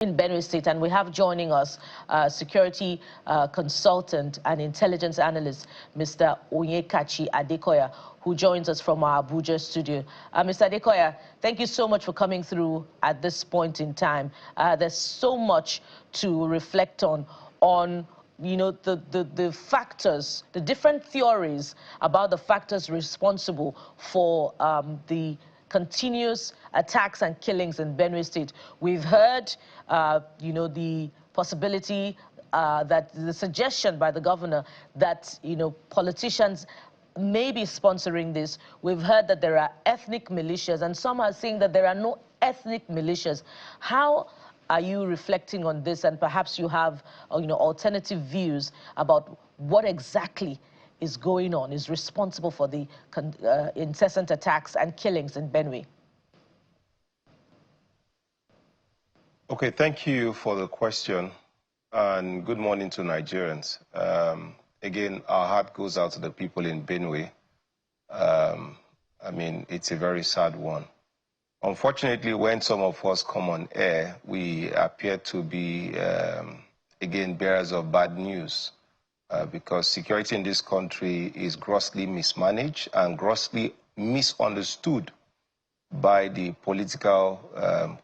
in Benue State, and we have joining us security consultant and intelligence analyst, Mr. Onyekachi Adekoya, who joins us from our Abuja studio. Mr. Adekoya, thank you so much for coming through at this point in time. There's so much to reflect on you know, the factors, the different theories about the factors responsible for the continuous attacks and killings in Benue State. We've heard, you know, the possibility that the suggestion by the governor that, you know, politicians may be sponsoring this. We've heard that there are ethnic militias, and some are saying that there are no ethnic militias. How are you reflecting on this? And perhaps you have, you know, alternative views about what exactly is going on, is responsible for the incessant attacks and killings in Benue? Okay, thank you for the question, and good morning to Nigerians. Again, our heart goes out to the people in Benue. I mean, it's a very sad one. Unfortunately, when some of us come on air, we appear to be, again, bearers of bad news. Because security in this country is grossly mismanaged and grossly misunderstood by the political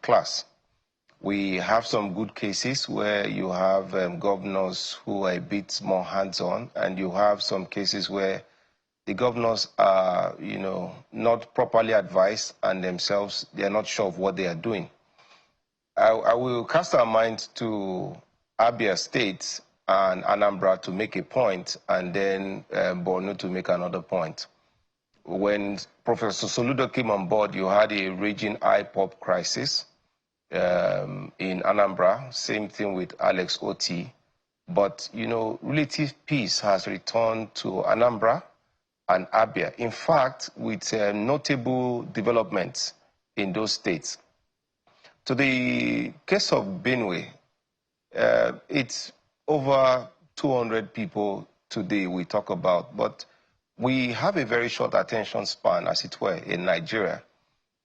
class. We have some good cases where you have governors who are a bit more hands-on, and you have some cases where the governors are, you know, not properly advised, and themselves, they are not sure of what they are doing. I will cast our mind to Abia State and Anambra to make a point, and then Borno to make another point. When Professor Soludo came on board, you had a raging IPOP crisis in Anambra, same thing with Alex Oti. But, you know, relative peace has returned to Anambra and Abia. In fact, with notable developments in those states. To the case of Benue, it's over 200 people today we talk about, but we have a very short attention span, as it were, in Nigeria,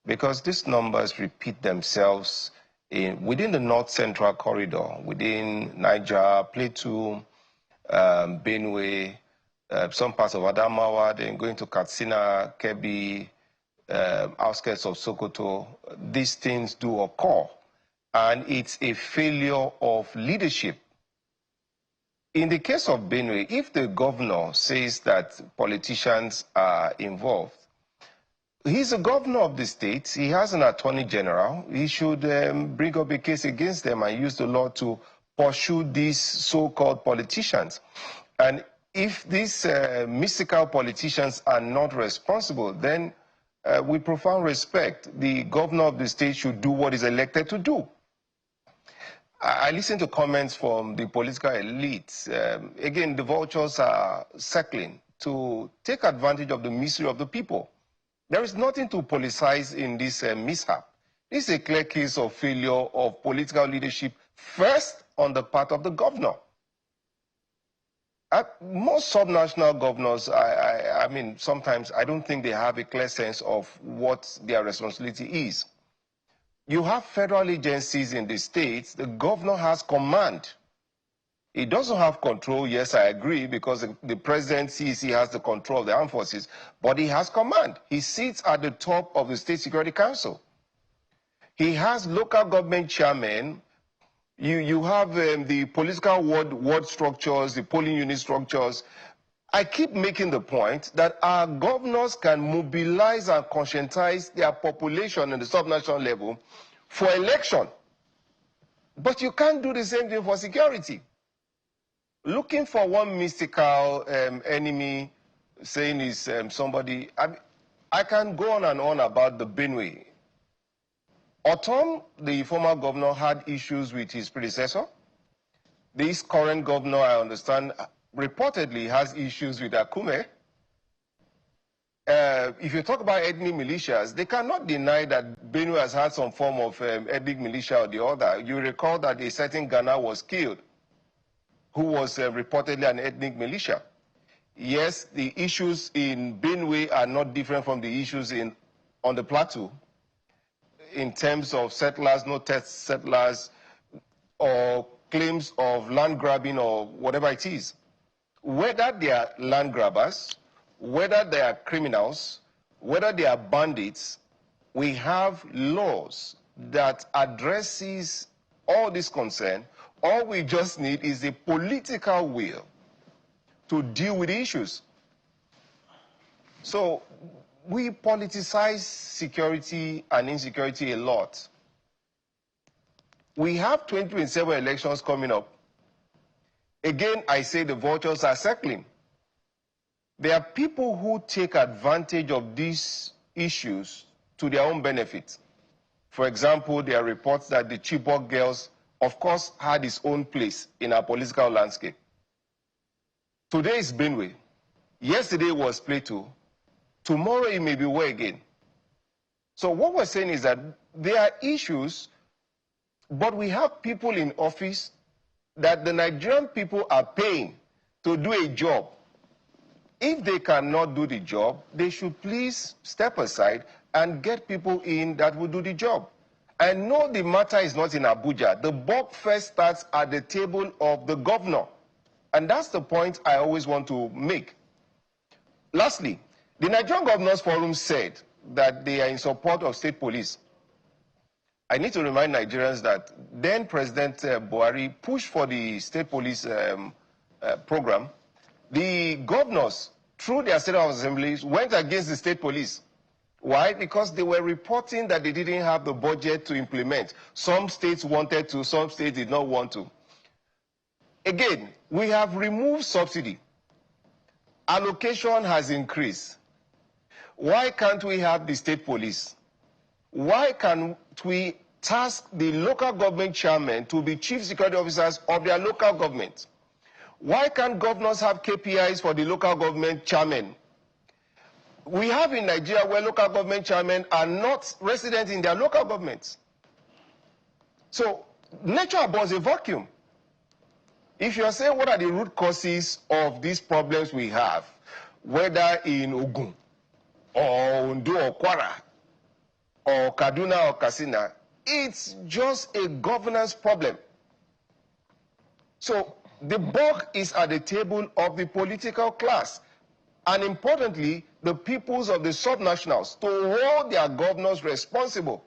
because these numbers repeat themselves within the north-central corridor, within Niger, Plateau, Benue, some parts of Adamawa, then going to Katsina, Kebbi, outskirts of Sokoto. These things do occur, and it's a failure of leadership. In the case of Benue, if the governor says that politicians are involved, he's a governor of the state, he has an attorney general, he should bring up a case against them and use the law to pursue these so-called politicians. And if these mystical politicians are not responsible, then with profound respect, the governor of the state should do what he's elected to do. I listen to comments from the political elites. Again, the vultures are circling to take advantage of the misery of the people. There is nothing to politicize in this mishap. This is a clear case of failure of political leadership, first on the part of the governor. Most subnational governors, I mean, sometimes I don't think they have a clear sense of what their responsibility is. You have federal agencies in the states. The governor has command. He doesn't have control. Yes, I agree, because the president sees he has the control of the armed forces, but he has command. He sits at the top of the State Security Council. He has local government chairmen. You have the political ward structures, the polling unit structures. I keep making the point that our governors can mobilize and conscientize their population on the subnational level for election. But you can't do the same thing for security. Looking for one mystical enemy, saying is somebody, I can go on and on about the Benue. Otom, the former governor, had issues with his predecessor. This current governor, I understand, reportedly has issues with Akume. If you talk about ethnic militias, they cannot deny that Benue has had some form of ethnic militia or the other. You recall that a certain Ghana was killed, who was reportedly an ethnic militia. Yes, the issues in Benue are not different from the issues on the plateau. In terms of settlers, no test settlers, or claims of land grabbing or whatever it is. Whether they are land grabbers, whether they are criminals, whether they are bandits, we have laws that addresses all this concern. All we just need is a political will to deal with the issues. So we politicize security and insecurity a lot. We have 2027 elections coming up. Again, I say the vultures are circling. There are people who take advantage of these issues to their own benefit. For example, there are reports that the Chibok girls, of course, had its own place in our political landscape. Today is Benue. Yesterday was Plateau. Tomorrow it may be where again. So what we're saying is that there are issues, but we have people in office that the Nigerian people are paying to do a job. If they cannot do the job, they should please step aside and get people in that will do the job. And no, the matter is not in Abuja. The buck first starts at the table of the governor. And that's the point I always want to make. Lastly, the Nigerian Governors Forum said that they are in support of state police. I need to remind Nigerians that then President Buhari pushed for the state police program. The governors, through their state house assemblies, went against the state police. Why? Because they were reporting that they didn't have the budget to implement. Some states wanted to, some states did not want to. Again, we have removed subsidy. Allocation has increased. Why can't we have the state police? Why can't we task the local government chairmen to be chief security officers of their local government? Why can't governors have KPIs for the local government chairmen? We have in Nigeria where local government chairmen are not resident in their local governments. So nature abhors a vacuum. If you are saying what are the root causes of these problems we have, whether in Ogun or Ondo or Kwara or Kaduna or Katsina, it's just a governance problem. So the buck is at the table of the political class. And importantly, the peoples of the subnationals to hold their governors responsible.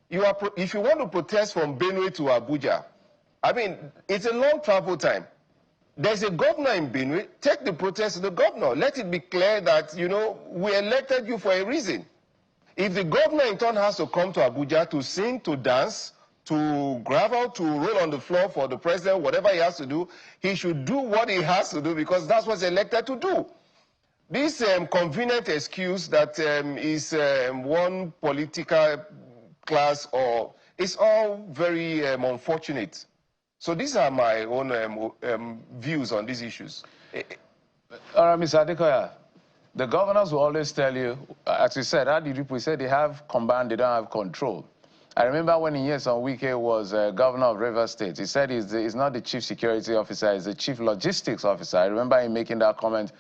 If you want to protest from Benue to Abuja, I mean, it's a long travel time. There's a governor in Benue, take the protest to the governor. Let it be clear that, you know, we elected you for a reason. If the governor in turn has to come to Abuja to sing, to dance, to gravel, to roll on the floor for the president, whatever he has to do, he should do what he has to do because that's what he's elected to do. This convenient excuse that is one political class or it's all very unfortunate. So these are my own views on these issues. All right, Mr. Adekoya, the governors will always tell you, as you said, how did you say they have command, they don't have control. I remember when Nyesom Wike was governor of Rivers State, he said he's not the chief security officer, he's the chief logistics officer. I remember him making that comment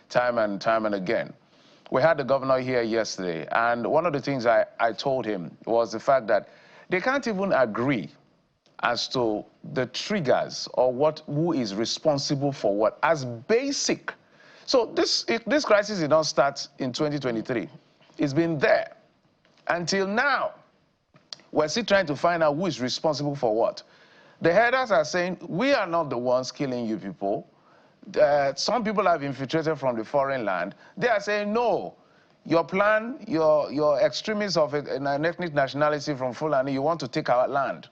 time and again. We had the governor here yesterday, and one of the things I told him was the fact that they can't even agree as to the triggers or who is responsible for what as basic. So this crisis did not start in 2023. It's been there until now. We're still trying to find out who is responsible for what. The headers are saying, we are not the ones killing you people. Some people have infiltrated from the foreign land. They are saying, no, your plan, your extremists of an ethnic nationality from Fulani, you want to take our land.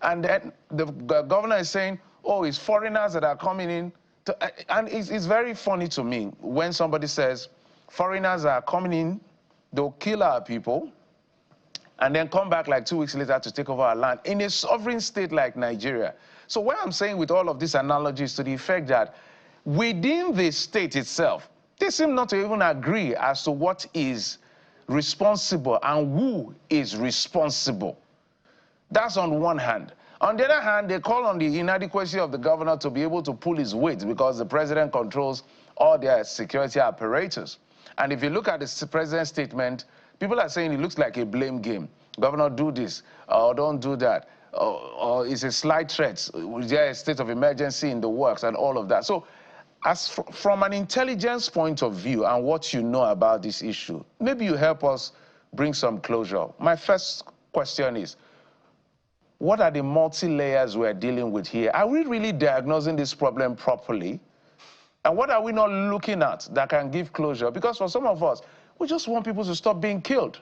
And then the governor is saying, oh, it's foreigners that are coming in. And it's very funny to me when somebody says, foreigners are coming in, they'll kill our people, and then come back like 2 weeks later to take over our land in a sovereign state like Nigeria. So what I'm saying with all of these analogies to the effect that within the state itself, they seem not to even agree as to what is responsible and who is responsible. That's on one hand. On the other hand, they call on the inadequacy of the governor to be able to pull his weight because the president controls all their security apparatus. And if you look at the president's statement, people are saying it looks like a blame game. Governor, do this or don't do that. or is a slight threat? Is there a state of emergency in the works and all of that? So from an intelligence point of view and what you know about this issue, maybe you help us bring some closure. My first question is, what are the multi-layers we're dealing with here? Are we really diagnosing this problem properly? And what are we not looking at that can give closure? Because for some of us, we just want people to stop being killed.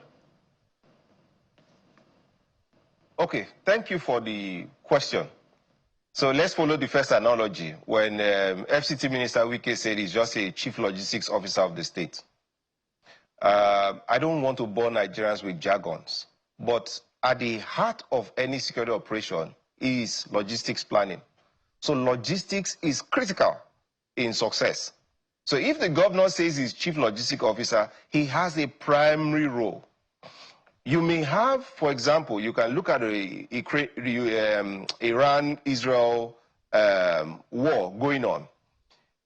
Okay, thank you for the question. So let's follow the first analogy when FCT Minister Wike said he's just a chief logistics officer of the state. I don't want to bore Nigerians with jargons, but at the heart of any security operation is logistics planning. So logistics is critical in success. So if the governor says he's chief logistics officer, he has a primary role. You may have, for example, you can look at the Iran-Israel war going on.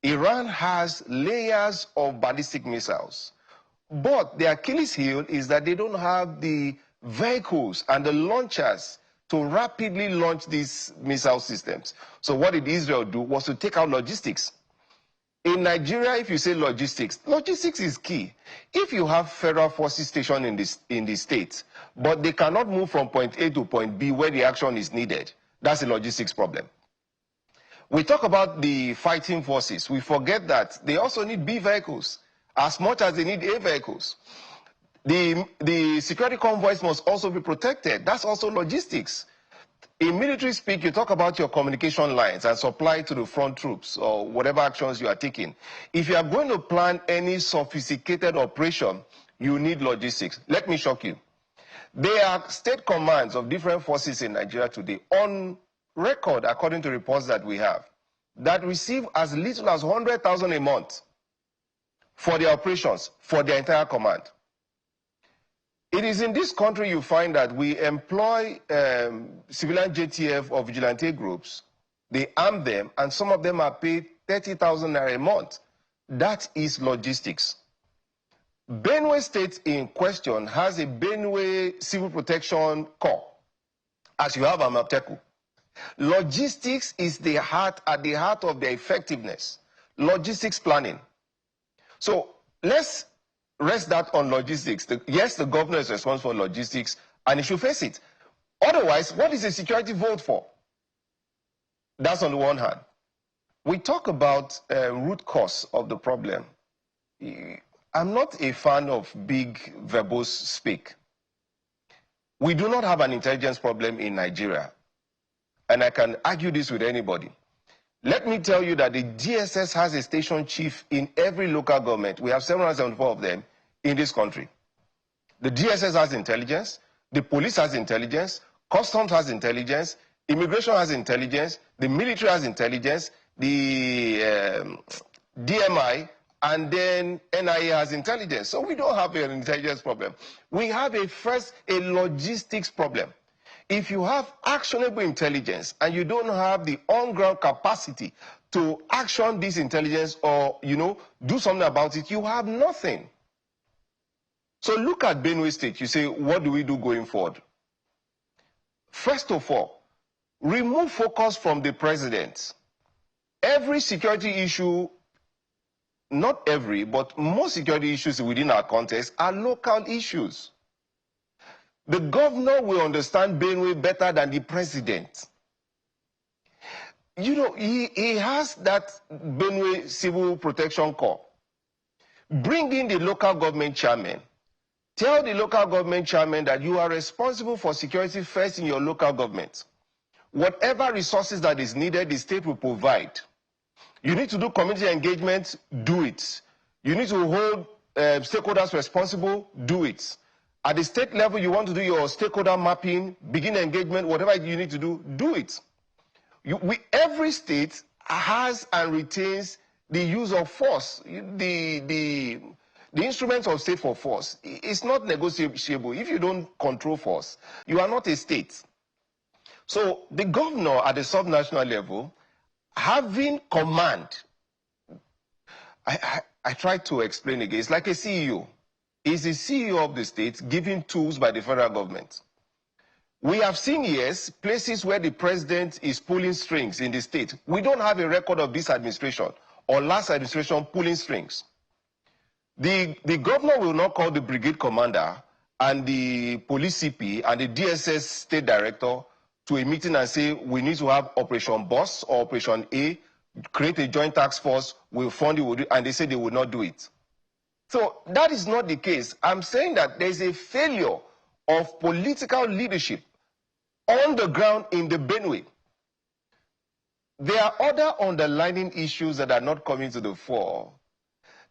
Iran has layers of ballistic missiles, but the Achilles heel is that they don't have the vehicles and the launchers to rapidly launch these missile systems. So what did Israel do was to take out logistics. In Nigeria, if you say logistics, logistics is key. If you have federal forces stationed in the state, but they cannot move from point A to point B where the action is needed, that's a logistics problem. We talk about the fighting forces. We forget that they also need B vehicles as much as they need A vehicles. The security convoys must also be protected. That's also logistics. In military speak, you talk about your communication lines and supply to the front troops or whatever actions you are taking. If you are going to plan any sophisticated operation, you need logistics. Let me shock you. There are state commands of different forces in Nigeria today on record, according to reports that we have, that receive as little as 100,000 a month for their operations, for their entire command. It is in this country you find that we employ civilian JTF or vigilante groups. They arm them, and some of them are paid 30,000 naira a month. That is logistics. Benue State in question has a Benue Civil Protection Corps, as you have Amateku. Logistics is at the heart of their effectiveness. Logistics planning. So let's rest that on logistics. Yes, the governor is responsible for logistics, and he should face it. Otherwise, what is the security vote for? That's on the one hand. We talk about root cause of the problem. I'm not a fan of big verbose speak. We do not have an intelligence problem in Nigeria, and I can argue this with anybody. Let me tell you that the DSS has a station chief in every local government. We have 774 of them in this country. The DSS has intelligence, the police has intelligence, customs has intelligence, immigration has intelligence, the military has intelligence, the DMI, and then NIA has intelligence. So we don't have an intelligence problem. We have a logistics problem. If you have actionable intelligence and you don't have the on-ground capacity to action this intelligence or, do something about it, you have nothing. So look at Benue State. You say, what do we do going forward? First of all, remove focus from the president. Every security issue, not every, but most security issues within our context are local issues. The governor will understand Benue better than the president. He has that Benue Civil Protection Corps. Bring in the local government chairman. Tell the local government chairman that you are responsible for security first in your local government. Whatever resources that is needed, the state will provide. You need to do community engagement, do it. You need to hold stakeholders responsible, do it. At the state level, you want to do your stakeholder mapping, begin engagement, whatever you need to do it. Every state has and retains the use of force, the instruments of state for force. It's not negotiable. If you don't control force, you are not a state. So the governor at the subnational level, having command, I try to explain again, it's like a CEO. Is the CEO of the state given tools by the federal government. We have seen, yes, places where the president is pulling strings in the state. We don't have a record of this administration or last administration pulling strings. The governor will not call the brigade commander and the police CP and the DSS state director to a meeting and say, we need to have Operation Boss or Operation A, create a joint task force, we'll fund it, and they say they will not do it. So that is not the case. I'm saying that there's a failure of political leadership on the ground in the Benue. There are other underlying issues that are not coming to the fore.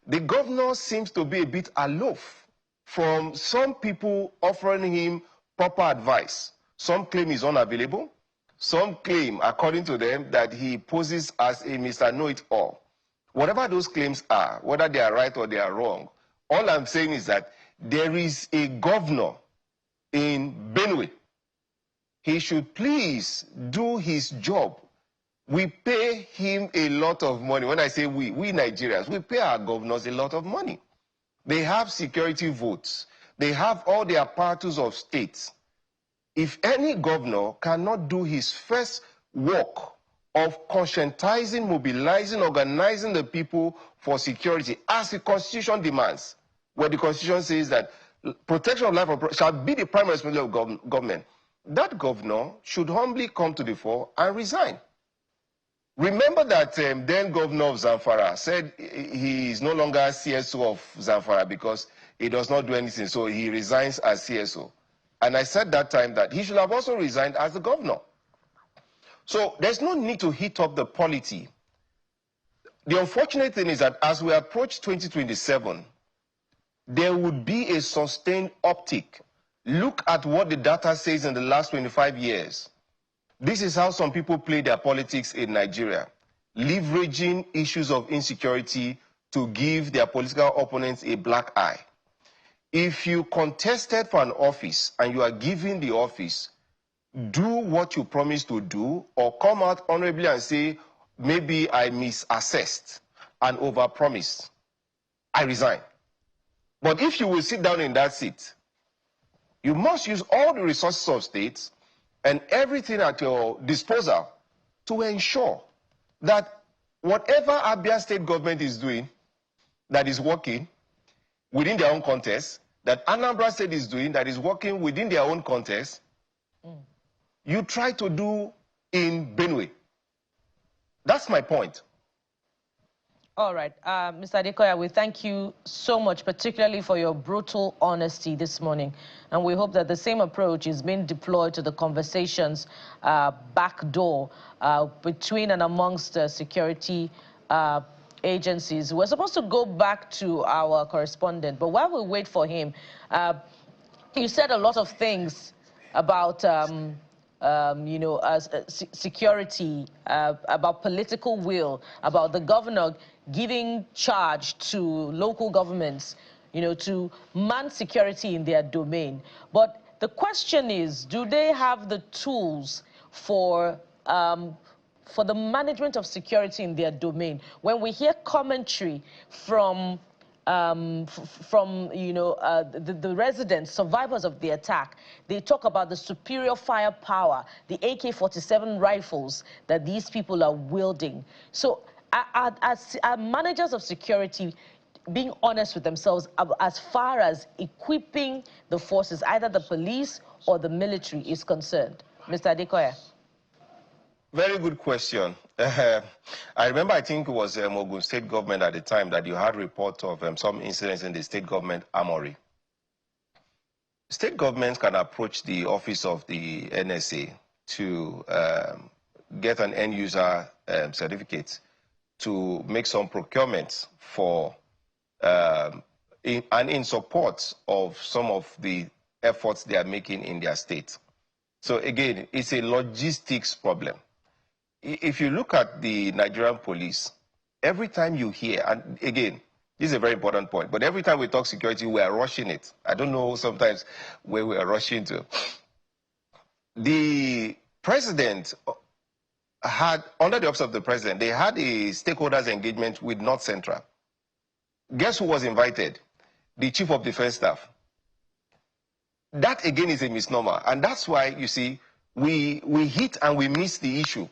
The governor seems to be a bit aloof from some people offering him proper advice. Some claim he's unavailable. Some claim, according to them, that he poses as a Mr. Know-it-all. Whatever those claims are, whether they are right or they are wrong, all I'm saying is that there is a governor in Benue. He should please do his job. We pay him a lot of money. When I say we Nigerians, we pay our governors a lot of money. They have security votes. They have all the apparatus of states. If any governor cannot do his first work of conscientizing, mobilizing, organizing the people for security, as the Constitution demands, where the Constitution says that protection of life shall be the primary responsibility of government, that governor should humbly come to the fore and resign. Remember that then governor of Zamfara said he is no longer CSO of Zamfara because he does not do anything, so he resigns as CSO. And I said that time that he should have also resigned as the governor. So there's no need to heat up the polity. The unfortunate thing is that as we approach 2027, there would be a sustained uptick. Look at what the data says in the last 25 years. This is how some people play their politics in Nigeria, leveraging issues of insecurity to give their political opponents a black eye. If you contested for an office and you are given the office, do what you promised to do, or come out honorably and say, maybe I misassessed and overpromised. I resign. But if you will sit down in that seat, you must use all the resources of states and everything at your disposal to ensure that whatever Abia state government is doing that is working within their own context, that Anambra state is doing that is working within their own context, you try to do in Benue. That's my point. All right. Mr. Adekoya, we thank you so much, particularly for your brutal honesty this morning. And we hope that the same approach is being deployed to the conversations back door between and amongst security agencies. We're supposed to go back to our correspondent, but while we wait for him, you said a lot of things about security, about political will, about the governor giving charge to local governments, to man security in their domain. But the question is, do they have the tools for the management of security in their domain? When we hear commentary from the residents, survivors of the attack, they talk about the superior firepower, the AK-47 rifles that these people are wielding. So are managers of security being honest with themselves as far as equipping the forces, either the police or the military, is concerned? Mr. Adekoya. Very good question. I remember, I think it was Ogun State government at the time that you had report of some incidents in the state government armory. State governments can approach the office of the NSA to get an end user certificate to make some procurements for in support of some of the efforts they are making in their state. So again, it's a logistics problem. If you look at the Nigerian police, every time you hear, and again, this is a very important point, but every time we talk security, we are rushing it. I don't know sometimes where we are rushing to. The president had, under the office of the president, they had a stakeholders engagement with North Central. Guess who was invited? The Chief of Defense Staff. That again is a misnomer. And that's why, you see, we hit and we miss the issue.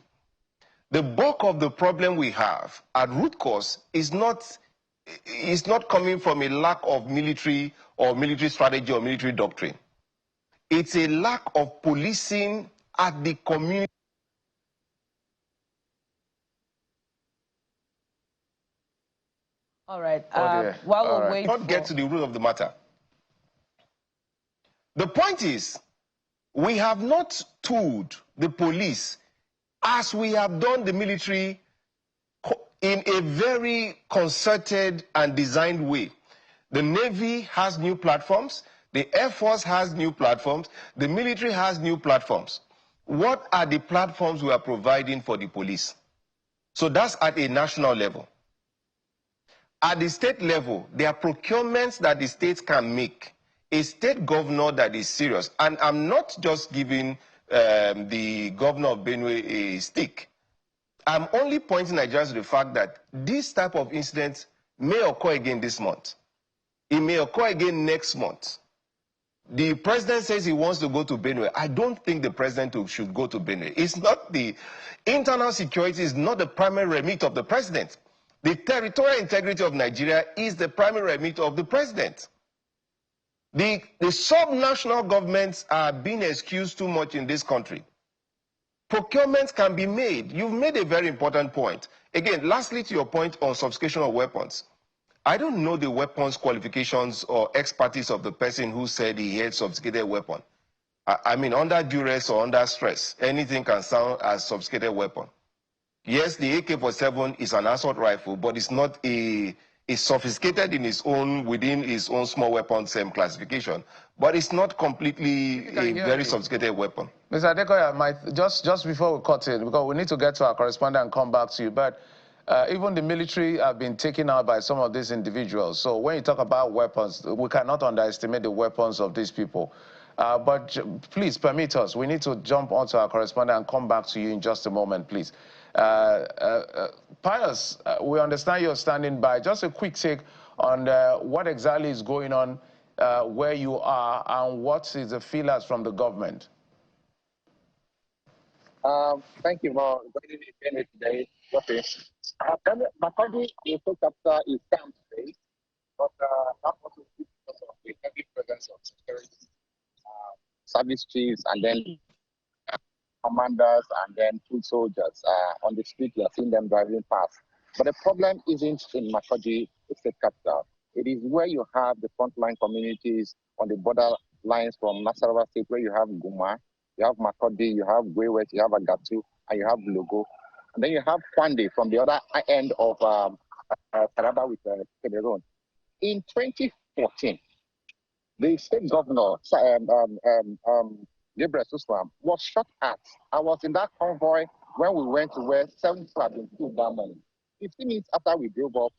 The bulk of the problem we have at root cause is not coming from a lack of military or military strategy or military doctrine. It's a lack of policing at the community. All right. While we're waiting, not get to the root of the matter. The point is, we have not told the police, as we have done the military, in a very concerted and designed way. The Navy has new platforms, the Air Force has new platforms, the military has new platforms. What are the platforms we are providing for the police? So that's at a national level. At the state level, there are procurements that the states can make. A state governor that is serious, and I'm not just giving the governor of Benue a stick. I'm only pointing Nigerians to the fact that this type of incident may occur again this month. It may occur again next month. The president says he wants to go to Benue. I don't think the president should go to Benue. It's not the internal security is not the primary remit of the president. The territorial integrity of Nigeria is the primary remit of the president. The sub-national governments are being excused too much in this country. Procurements can be made. You've made a very important point. Again, lastly to your point on sophistication of weapons. I don't know the weapons qualifications or expertise of the person who said he had sophisticated weapon. I mean, under duress or under stress, anything can sound as sophisticated weapon. Yes, the AK-47 is an assault rifle, but it's not it's sophisticated in its own, within its own small weapons classification, but it's not completely a very sophisticated weapon. Mr. Adekoya, just before we cut in, because we need to get to our correspondent and come back to you, but even the military have been taken out by some of these individuals. So when you talk about weapons, we cannot underestimate the weapons of these people. But please permit us, we need to jump onto our correspondent and come back to you in just a moment, please. Pius, we understand you're standing by. Just a quick take on what exactly is going on where you are and what is the feelers from the government. Thank you for joining me today. Okay. My country, the capital is calm today, but that also because of the heavy presence of security service chiefs and then commanders and then foot soldiers on the street. You are seeing them driving past. But the problem isn't in Makurdi, the state capital. It is where you have the frontline communities on the border lines from Nasarawa State, where you have Guma, you have Makurdi, you have Gwewet, you have Agatu, and you have Logo. And then you have Kwande from the other end of Taraba with Cameroon. In 2014, the state governor, Gabriel Suswam, was shot at. I was in that convoy when we went to where 7 people had been killed that morning. 15 minutes after we drove up,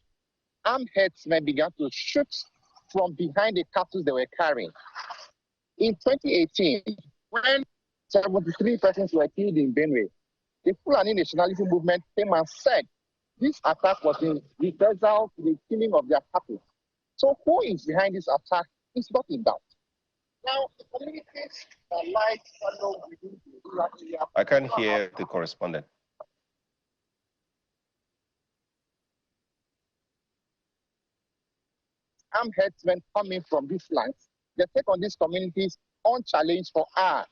armed herdsmen began to shoot from behind the cattle they were carrying. In 2018, when 73 persons were killed in Benue, the Fulani nationalism movement came and said this attack was in reprisal to the killing of their cattle. So who is behind this attack is not in doubt. Now, the communities that like follow within the rural area. I can't hear the correspondent. Armed herdsmen coming from these lands, they take on these communities unchallenged for hours.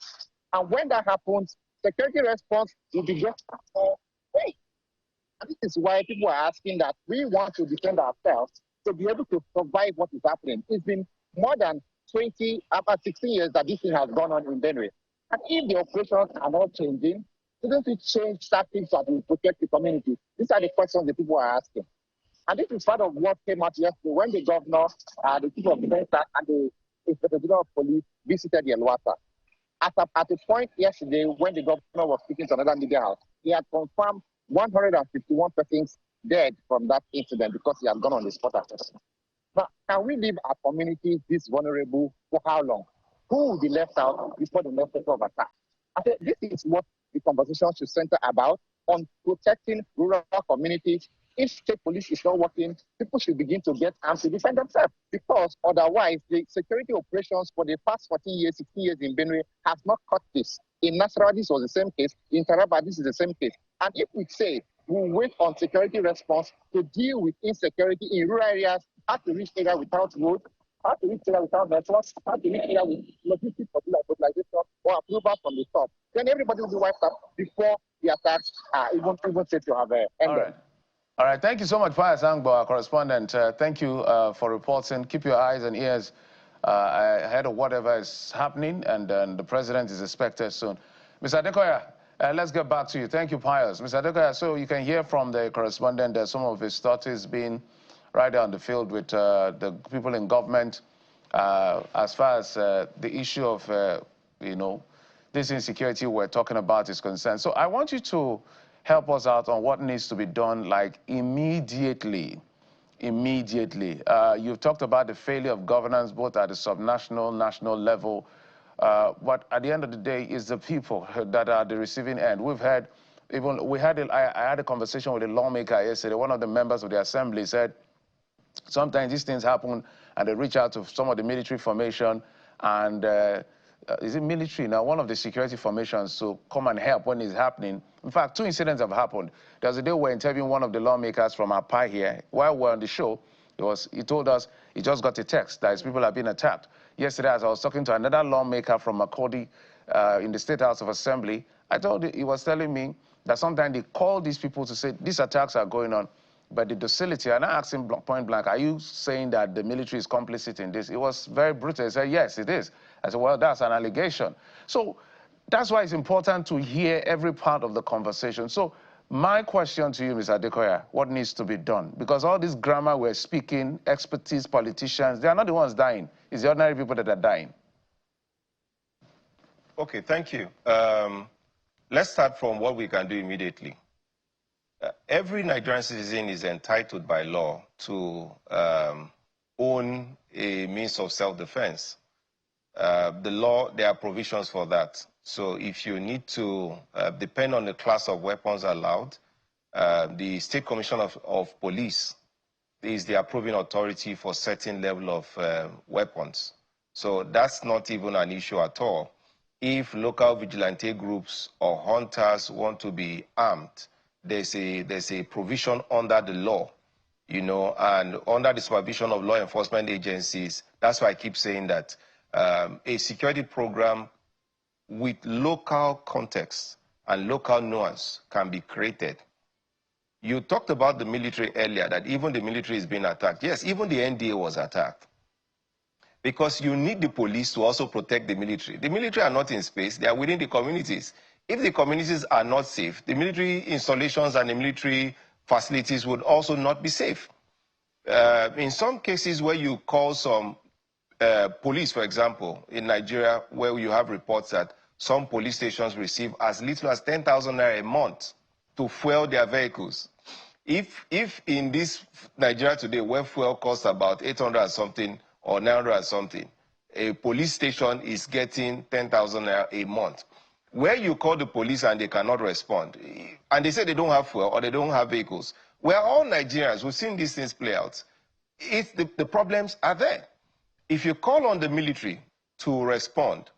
And when that happens, security response will be just for way. And this is why people are asking that we want to defend ourselves to be able to survive what is happening. It's been more than about 16 years that this thing has gone on in Benue. And if the operations are not changing, shouldn't it change tactics that will protect the community? These are the questions the people are asking. And this is part of what came out yesterday when the governor, the chief of defense and the inspector general of police visited Yelwata. At a point yesterday when the governor was speaking to another media house, he had confirmed 151 persons dead from that incident because he had gone on the spot assessment. But can we leave our communities this vulnerable for how long? Who will be left out before the next set of attack? I said this is what the conversation should center about, on protecting rural communities, if state police is not working, people should begin to get armed to defend themselves, because otherwise the security operations for the past 14 years, 16 years in Benue has not cut this. In Nasarawa, this was the same case. In Taraba, this is the same case. And if we say we wait on security response to deal with insecurity in rural areas, how to reach area without road, how to reach area without networks, how to reach area with logistics for mobilization or approval from the top, then everybody will be wiped out before the attacks are even said to have ended. All right. Thank you so much, Pius Angbo, our correspondent. Thank you for reporting. Keep your eyes and ears ahead of whatever is happening, and the president is expected soon. Mr. Adekoya, let's get back to you. Thank you, Pius. Mr. Adekoya, so you can hear from the correspondent that some of his thoughts has been right there on the field with the people in government as far as the issue of, you know, this insecurity we're talking about is concerned. So I want you to help us out on what needs to be done, like immediately. You've talked about the failure of governance both at the subnational, national level, but at the end of the day, it's the people that are the receiving end. We've had, I had a conversation with a lawmaker yesterday. One of the members of the assembly said, sometimes these things happen and they reach out to some of the military formation and is it military now? One of the security formations to come and help when it's happening. In fact, 2 incidents have happened. There was a day we were interviewing one of the lawmakers from Apa here. While we were on the show, he told us he just got a text that his people have been attacked. Yesterday, as I was talking to another lawmaker from Makodi in the State House of Assembly, he was telling me that sometimes they call these people to say these attacks are going on, but the docility, and I asked him point blank, are you saying that the military is complicit in this? It was very brutal. He said, yes, it is. I said, well, that's an allegation. So that's why it's important to hear every part of the conversation. So my question to you, Mr. Adekoya, what needs to be done? Because all this grammar we're speaking, expertise, politicians, they are not the ones dying. It's the ordinary people that are dying. Okay, thank you. Let's start from what we can do immediately. Every Nigerian citizen is entitled by law to own a means of self-defense. The law, there are provisions for that. So if you need to depend on the class of weapons allowed, the State Commission of Police is the approving authority for certain level of weapons. So that's not even an issue at all. If local vigilante groups or hunters want to be armed, there's a provision under the law, you know, and under the supervision of law enforcement agencies. That's why I keep saying that a security program with local context and local nuance can be created. You talked about the military earlier, that even the military is being attacked. Yes, even the NDA was attacked. Because you need the police to also protect the military. The military are not in space, they are within the communities. If the communities are not safe, the military installations and the military facilities would also not be safe. In some cases where you call some police, for example, in Nigeria, where you have reports that some police stations receive as little as 10,000 naira a month to fuel their vehicles. If in this Nigeria today, where fuel costs about 800 and something or 900 and something, a police station is getting 10,000 naira a month. Where you call the police and they cannot respond, and they say they don't have fuel or they don't have vehicles, we're all Nigerians, we've seen these things play out. The problems are there. If you call on the military to respond,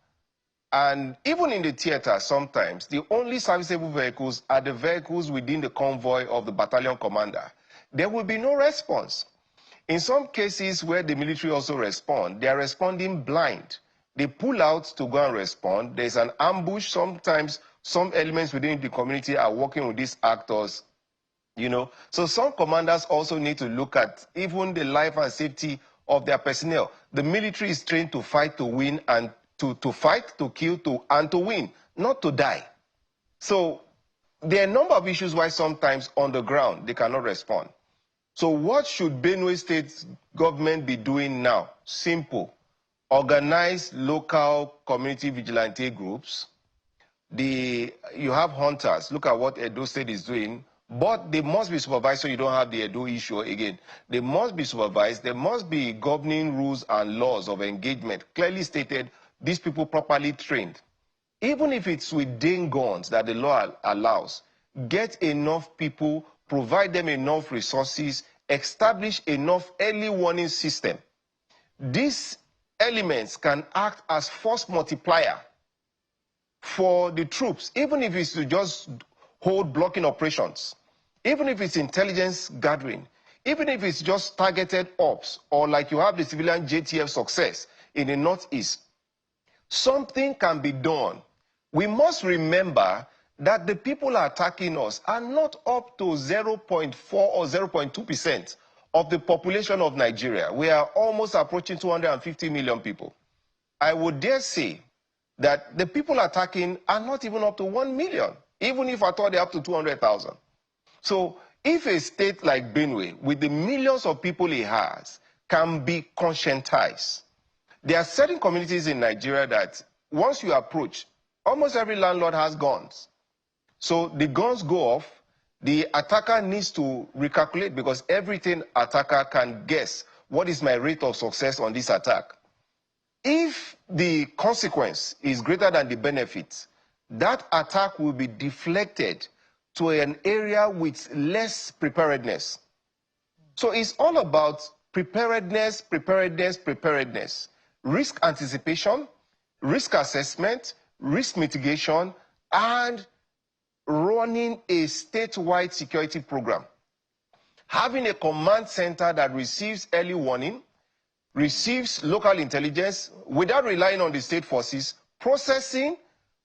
and even in the theater sometimes, the only serviceable vehicles are the vehicles within the convoy of the battalion commander, there will be no response. In some cases where the military also respond, they are responding blind. They pull out to go and respond. There's an ambush. Sometimes some elements within the community are working with these actors, you know. So some commanders also need to look at even the life and safety of their personnel. The military is trained to fight, to win, and to fight, to kill, and to win, not to die. So there are a number of issues why sometimes on the ground they cannot respond. So what should Benue State government be doing now? Simple. Organize local community vigilante groups. You have hunters. Look at what Edo State is doing. But they must be supervised so you don't have the Edo issue again. They must be supervised. There must be governing rules and laws of engagement. Clearly stated, these people properly trained. Even if it's with guns that the law allows, get enough people provide them enough resources, establish enough early warning system. These elements can act as force multiplier for the troops, even if it's to just hold blocking operations, even if it's intelligence gathering, even if it's just targeted ops, or like you have the civilian JTF success in the Northeast. Something can be done. We must remember that the people attacking us are not up to 0.4 or 0.2% of the population of Nigeria. We are almost approaching 250 million people. I would dare say that the people attacking are not even up to 1 million, even if I thought they're up to 200,000. So if a state like Benue, with the millions of people it has, can be conscientized, there are certain communities in Nigeria that once you approach, almost every landlord has guns. So the guns go off, the attacker needs to recalculate, because everything attacker can guess, what is my rate of success on this attack? If the consequence is greater than the benefit, that attack will be deflected to an area with less preparedness. So it's all about preparedness, preparedness, preparedness. Risk anticipation, risk assessment, risk mitigation, and running a statewide security program. Having a command center that receives early warning, receives local intelligence without relying on the state forces, processing,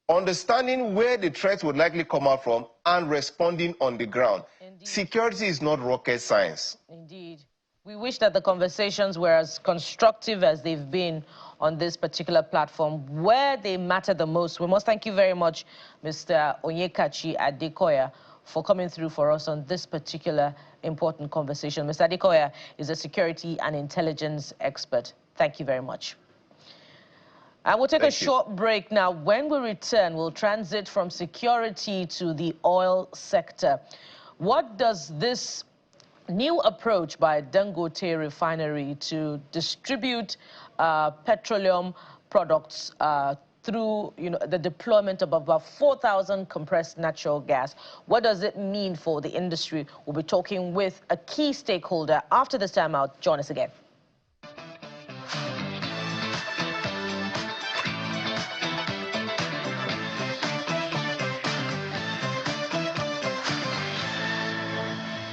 understanding where the threat would likely come out from, and responding on the ground. Indeed. Security is not rocket science. Indeed. We wish that the conversations were as constructive as they've been on this particular platform, where they matter the most. We must thank you very much, Mr. Onyekachi Adekoya, for coming through for us on this particular important conversation. Mr. Adekoya is a security and intelligence expert. Thank you very much. And we'll take a short break now. When we return, we'll transit from security to the oil sector. What does this new approach by Dangote Refinery to distribute petroleum products through the deployment of about 4,000 compressed natural gas, what does it mean for the industry? We'll be talking with a key stakeholder after this time out. Join us again.